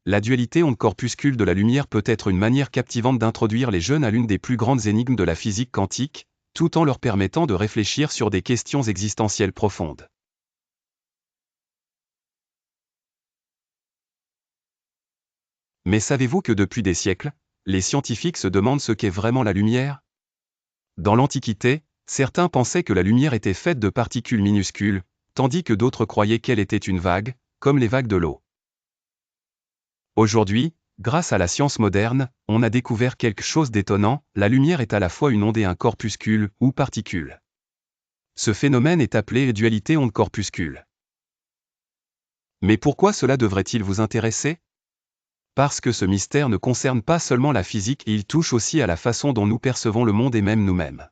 la dualité onde-corpuscule de la lumière peut être une manière captivante d'introduire les jeunes à l'une des plus grandes énigmes de la physique quantique, tout en leur permettant de réfléchir sur des questions existentielles profondes. Mais savez-vous que depuis des siècles, les scientifiques se demandent ce qu'est vraiment la lumière? Dans l'Antiquité, certains pensaient que la lumière était faite de particules minuscules, tandis que d'autres croyaient qu'elle était une vague, comme les vagues de l'eau. Aujourd'hui, grâce à la science moderne, on a découvert quelque chose d'étonnant, la lumière est à la fois une onde et un corpuscule, ou particule. Ce phénomène est appelé dualité onde-corpuscule. Mais pourquoi cela devrait-il vous intéresser? Parce que ce mystère ne concerne pas seulement la physique et il touche aussi à la façon dont nous percevons le monde et même nous-mêmes.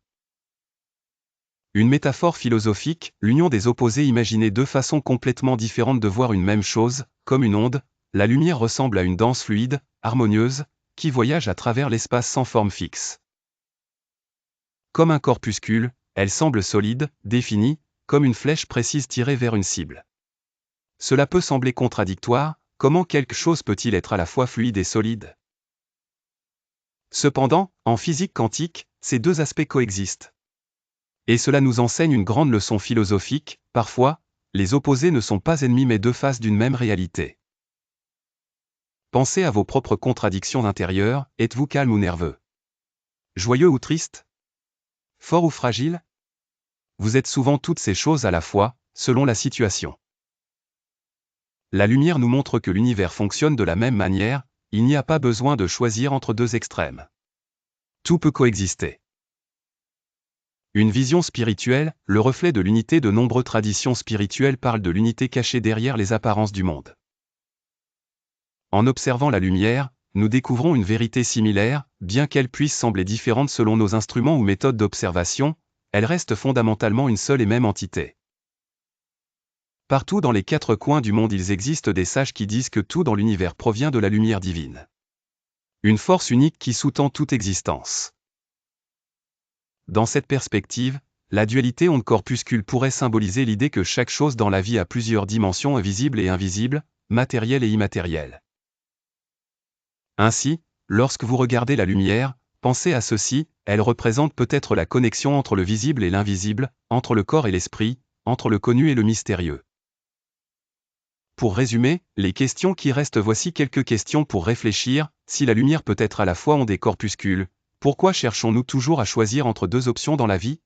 Une métaphore philosophique, l'union des opposés imaginez deux façons complètement différentes de voir une même chose, comme une onde, la lumière ressemble à une danse fluide, harmonieuse, qui voyage à travers l'espace sans forme fixe. Comme un corpuscule, elle semble solide, définie, comme une flèche précise tirée vers une cible. Cela peut sembler contradictoire, comment quelque chose peut-il être à la fois fluide et solide? Cependant, en physique quantique, ces deux aspects coexistent. Et cela nous enseigne une grande leçon philosophique, parfois, les opposés ne sont pas ennemis mais deux faces d'une même réalité. Pensez à vos propres contradictions intérieures, êtes-vous calme ou nerveux? Joyeux ou triste? Fort ou fragile? Vous êtes souvent toutes ces choses à la fois, selon la situation. La lumière nous montre que l'univers fonctionne de la même manière, il n'y a pas besoin de choisir entre deux extrêmes. Tout peut coexister. Une vision spirituelle, le reflet de l'unité de nombreuses traditions spirituelles parlent de l'unité cachée derrière les apparences du monde. En observant la lumière, nous découvrons une vérité similaire, bien qu'elle puisse sembler différente selon nos instruments ou méthodes d'observation, elle reste fondamentalement une seule et même entité. Partout dans les quatre coins du monde il existe des sages qui disent que tout dans l'univers provient de la lumière divine. Une force unique qui sous-tend toute existence. Dans cette perspective, la dualité onde-corpuscule pourrait symboliser l'idée que chaque chose dans la vie a plusieurs dimensions invisibles et invisibles, matérielles et immatérielles. Ainsi, lorsque vous regardez la lumière, pensez à ceci, elle représente peut-être la connexion entre le visible et l'invisible, entre le corps et l'esprit, entre le connu et le mystérieux. Pour résumer, les questions qui restent, voici quelques questions pour réfléchir. Si la lumière peut être à la fois onde et corpuscule, pourquoi cherchons-nous toujours à choisir entre deux options dans la vie?